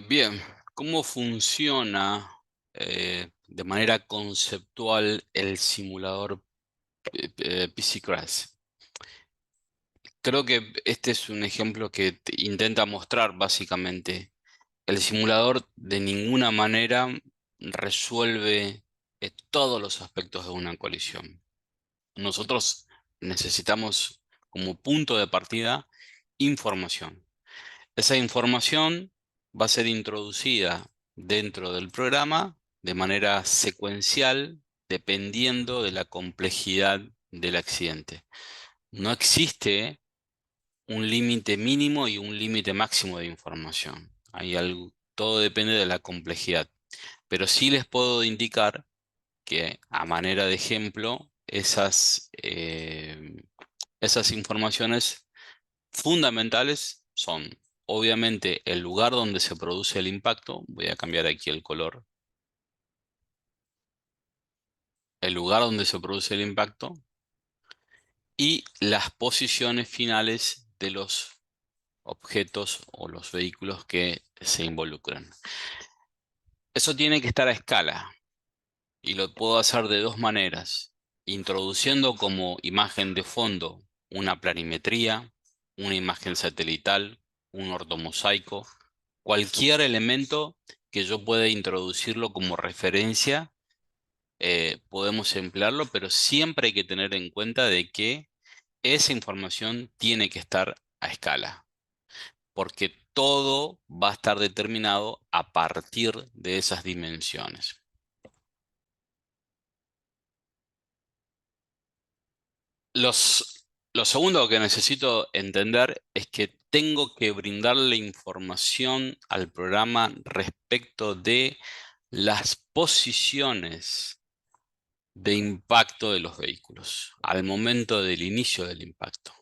Bien, ¿cómo funciona de manera conceptual el simulador PC Crash? Creo que este es un ejemplo que intenta mostrar básicamente. El simulador de ninguna manera resuelve todos los aspectos de una colisión. Nosotros necesitamos como punto de partida información. Esa información va a ser introducida dentro del programa de manera secuencial dependiendo de la complejidad del accidente. No existe un límite mínimo y un límite máximo de información. Todo depende de la complejidad. Pero sí les puedo indicar que a manera de ejemplo, esas informaciones fundamentales son, obviamente, el lugar donde se produce el impacto. Voy a cambiar aquí el color. El lugar donde se produce el impacto y las posiciones finales de los objetos o los vehículos que se involucran. Eso tiene que estar a escala y lo puedo hacer de dos maneras: introduciendo como imagen de fondo una planimetría, una imagen satelital, un ortomosaico, cualquier elemento que yo pueda introducirlo como referencia. Podemos emplearlo, pero siempre hay que tener en cuenta de que esa información tiene que estar a escala, porque todo va a estar determinado a partir de esas dimensiones. Lo segundo que necesito entender es que tengo que brindarle información al programa respecto de las posiciones de impacto de los vehículos al momento del inicio del impacto.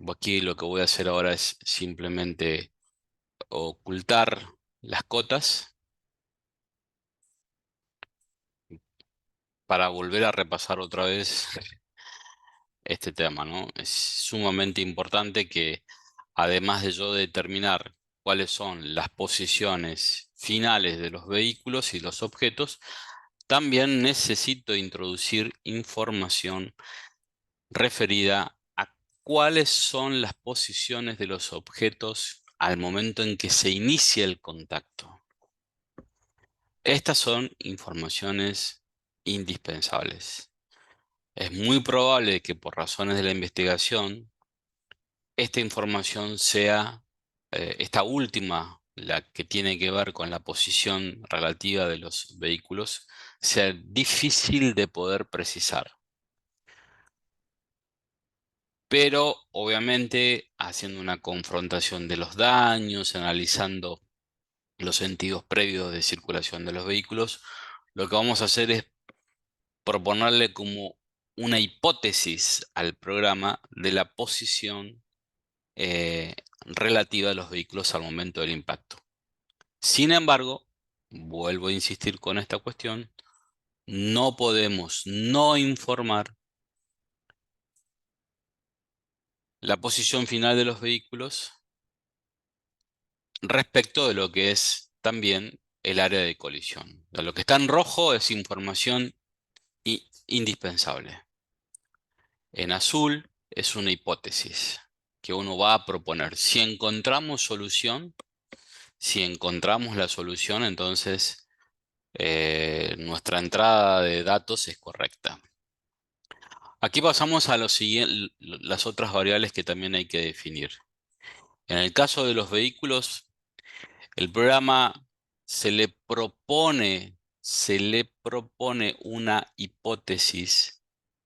Aquí lo que voy a hacer ahora es simplemente ocultar las cotas para volver a repasar otra vez este tema, ¿no? Es sumamente importante que, además de yo determinar cuáles son las posiciones finales de los vehículos y los objetos, también necesito introducir información referida a cuáles son las posiciones de los objetos al momento en que se inicia el contacto. Estas son informaciones indispensables. Es muy probable que por razones de la investigación, esta información sea esta última, la que tiene que ver con la posición relativa de los vehículos, sea difícil de poder precisar. Pero obviamente haciendo una confrontación de los daños, analizando los sentidos previos de circulación de los vehículos, lo que vamos a hacer es proponerle como una hipótesis al programa de la posición relativa a los vehículos al momento del impacto. Sin embargo, vuelvo a insistir con esta cuestión, no podemos no informar la posición final de los vehículos respecto de lo que es también el área de colisión. Lo que está en rojo es información indispensable. En azul es una hipótesis que uno va a proponer. Si encontramos solución, si encontramos la solución, entonces nuestra entrada de datos es correcta. Aquí pasamos a las otras variables que también hay que definir. En el caso de los vehículos, el programa se le propone una hipótesis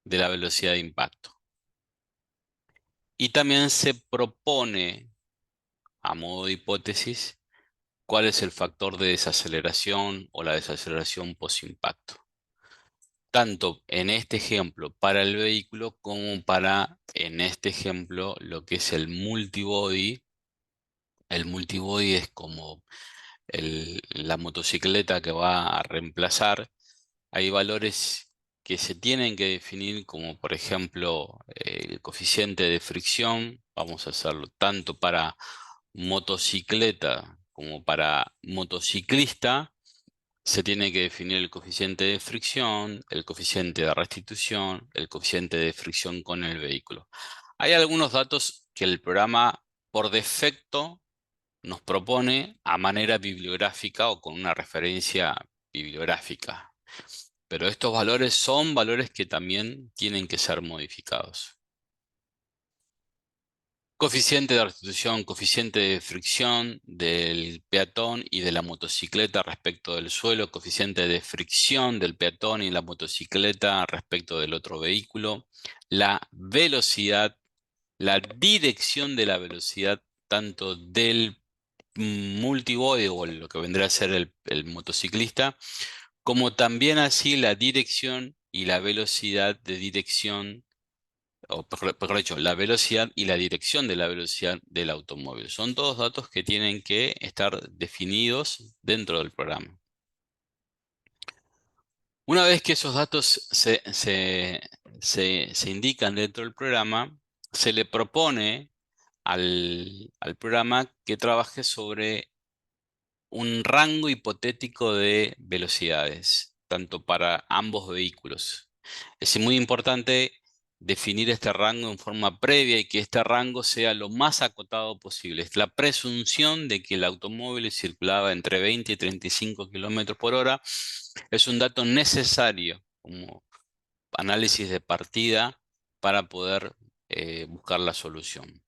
de la velocidad de impacto. Y también se propone, a modo de hipótesis, cuál es el factor de desaceleración o la desaceleración post-impacto. Tanto en este ejemplo para el vehículo como para, en este ejemplo, lo que es el multibody. El multibody es como la motocicleta que va a reemplazar. Hay valores que se tienen que definir, como por ejemplo el coeficiente de fricción. Vamos a hacerlo tanto para motocicleta como para motociclista, se tiene que definir el coeficiente de fricción, el coeficiente de restitución, el coeficiente de fricción con el vehículo. Hay algunos datos que el programa por defecto nos propone a manera bibliográfica o con una referencia bibliográfica. Pero estos valores son valores que también tienen que ser modificados. Coeficiente de restitución, coeficiente de fricción del peatón y de la motocicleta respecto del suelo, coeficiente de fricción del peatón y la motocicleta respecto del otro vehículo, la velocidad, la dirección de la velocidad tanto del multibody o lo que vendrá a ser el motociclista, como también así la dirección y la velocidad de dirección, o mejor dicho, la velocidad y la dirección de la velocidad del automóvil. Son todos datos que tienen que estar definidos dentro del programa. Una vez que esos datos se indican dentro del programa, se le propone al programa que trabaje sobre un rango hipotético de velocidades, tanto para ambos vehículos. Es muy importante definir este rango en forma previa y que este rango sea lo más acotado posible. Es la presunción de que el automóvil circulaba entre 20 y 35 kilómetros por hora. Es un dato necesario como análisis de partida para poder buscar la solución.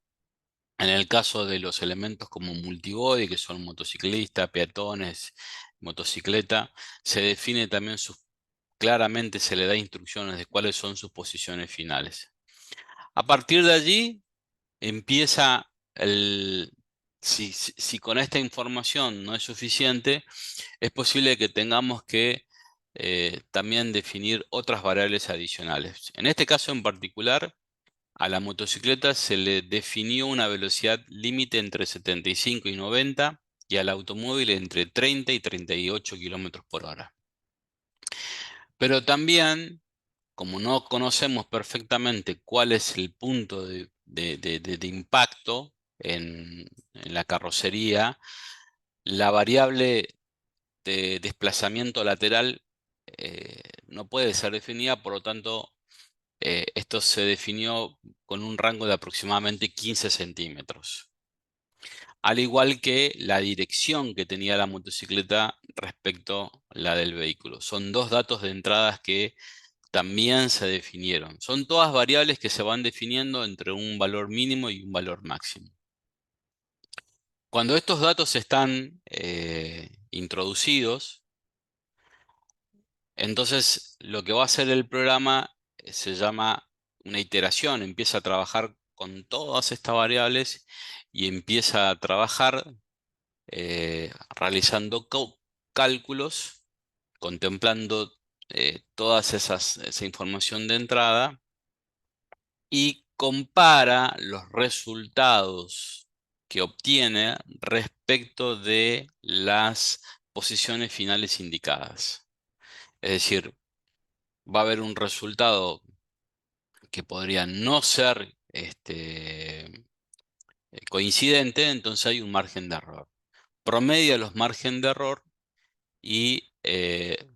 En el caso de los elementos como multibody, que son motociclistas, peatones, motocicleta, se define también claramente se le da instrucciones de cuáles son sus posiciones finales. A partir de allí empieza si con esta información no es suficiente, es posible que tengamos que también definir otras variables adicionales. En este caso en particular, a la motocicleta se le definió una velocidad límite entre 75 y 90 y al automóvil entre 30 y 38 kilómetros por hora. Pero también, como no conocemos perfectamente cuál es el punto de impacto en la carrocería, la variable de desplazamiento lateral no puede ser definida, por lo tanto, esto se definió con un rango de aproximadamente 15 centímetros. Al igual que la dirección que tenía la motocicleta respecto a la del vehículo. Son dos datos de entradas que también se definieron. Son todas variables que se van definiendo entre un valor mínimo y un valor máximo. Cuando estos datos están introducidos, entonces lo que va a hacer el programa se llama una iteración. Empieza a trabajar con todas estas variables y empieza a trabajar realizando cálculos, contemplando esa información de entrada y compara los resultados que obtiene respecto de las posiciones finales indicadas. Es decir, va a haber un resultado que podría no ser coincidente, entonces hay un margen de error. Promedia los márgenes de error y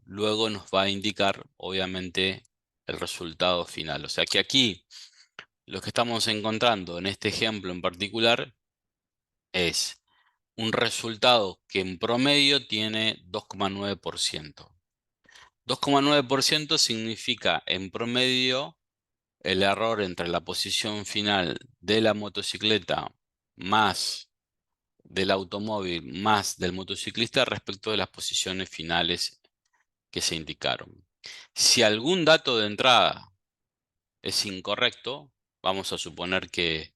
luego nos va a indicar, obviamente, el resultado final. O sea que aquí lo que estamos encontrando en este ejemplo en particular es un resultado que en promedio tiene 2,9%. 2,9% significa en promedio el error entre la posición final de la motocicleta más del automóvil más del motociclista respecto de las posiciones finales que se indicaron. Si algún dato de entrada es incorrecto, vamos a suponer que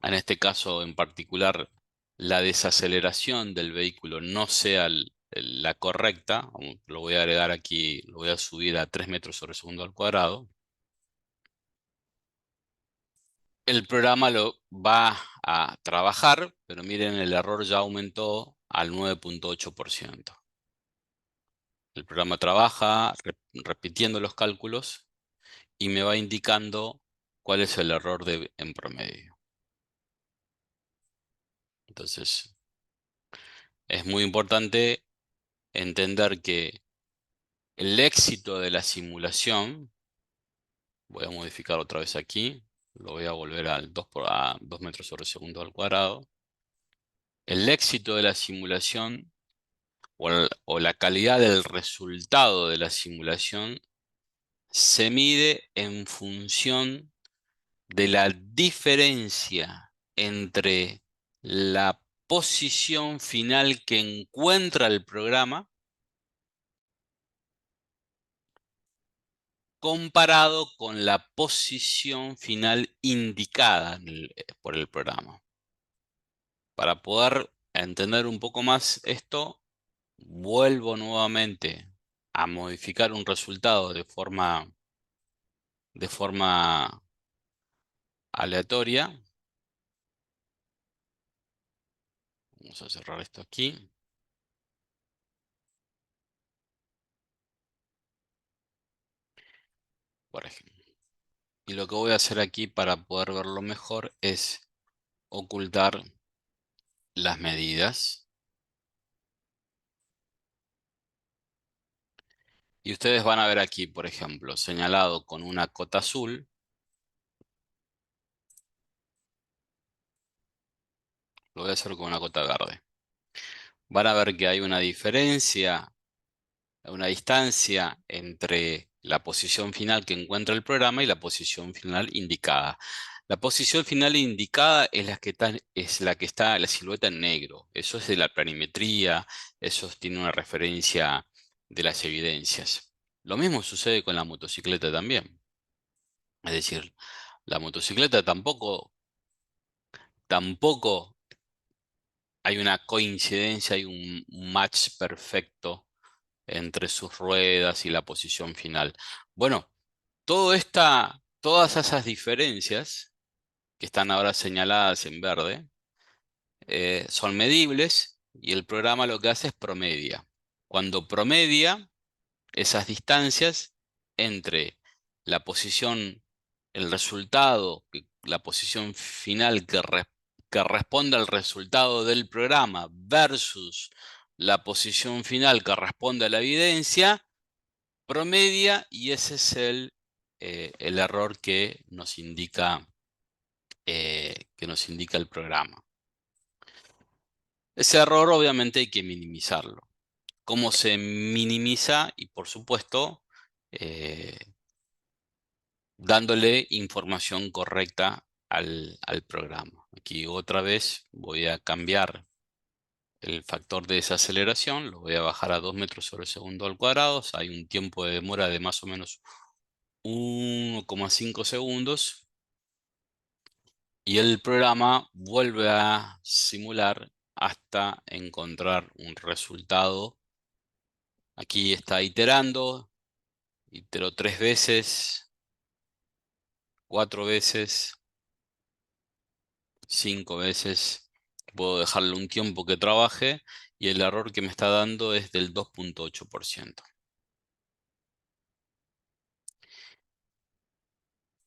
en este caso en particular la desaceleración del vehículo no sea la correcta, lo voy a agregar aquí, lo voy a subir a 3 metros sobre segundo al cuadrado, el programa lo va a trabajar, pero miren, el error ya aumentó al 9,8%. El programa trabaja repitiendo los cálculos y me va indicando cuál es el error en promedio. Entonces, es muy importante entender que el éxito de la simulación, voy a modificar otra vez aquí, lo voy a volver al 2 metros sobre segundo al cuadrado. El éxito de la simulación o la calidad del resultado de la simulación se mide en función de la diferencia entre la posición final que encuentra el programa comparado con la posición final indicada por el programa. Para poder entender un poco más esto, vuelvo nuevamente a modificar un resultado de forma aleatoria. Vamos a cerrar esto aquí, por ejemplo. Y lo que voy a hacer aquí para poder verlo mejor es ocultar las medidas. Y ustedes van a ver aquí, por ejemplo, señalado con una cota azul. Lo voy a hacer con una cota verde. Van a ver que hay una diferencia, una distancia entre la posición final que encuentra el programa y la posición final indicada. La posición final indicada es la que está la silueta en negro. Eso es de la planimetría, eso tiene una referencia de las evidencias. Lo mismo sucede con la motocicleta también. Es decir, la motocicleta tampoco hay una coincidencia, hay un match perfecto entre sus ruedas y la posición final. Bueno, todas esas diferencias que están ahora señaladas en verde son medibles y el programa lo que hace es promedia. Cuando promedia esas distancias entre la posición, el resultado, la posición final que responde al resultado del programa versus la posición final que responde a la evidencia, promedia y ese es el error que nos indica el programa. Ese error obviamente hay que minimizarlo. ¿Cómo se minimiza? Y por supuesto, eh, dándole información correcta al programa. Aquí otra vez voy a cambiar el factor de desaceleración, lo voy a bajar a 2 metros sobre segundo al cuadrado. Hay un tiempo de demora de más o menos 1,5 segundos y el programa vuelve a simular hasta encontrar un resultado. Aquí está iteró 3 veces, 4 veces, 5 veces. Puedo dejarle un tiempo que trabaje y el error que me está dando es del 2,8%.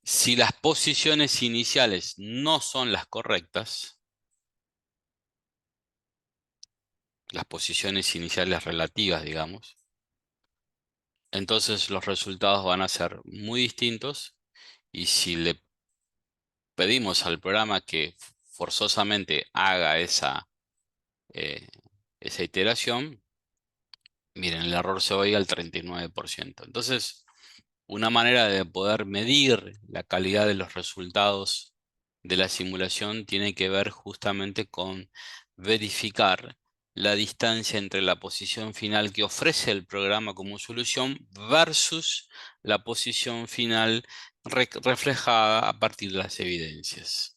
Si las posiciones iniciales no son las correctas, las posiciones iniciales relativas, digamos, entonces los resultados van a ser muy distintos y si le pedimos al programa que forzosamente haga eh, esa iteración, miren, el error se va a ir al 39%. Entonces, una manera de poder medir la calidad de los resultados de la simulación tiene que ver justamente con verificar la distancia entre la posición final que ofrece el programa como solución versus la posición final reflejada a partir de las evidencias.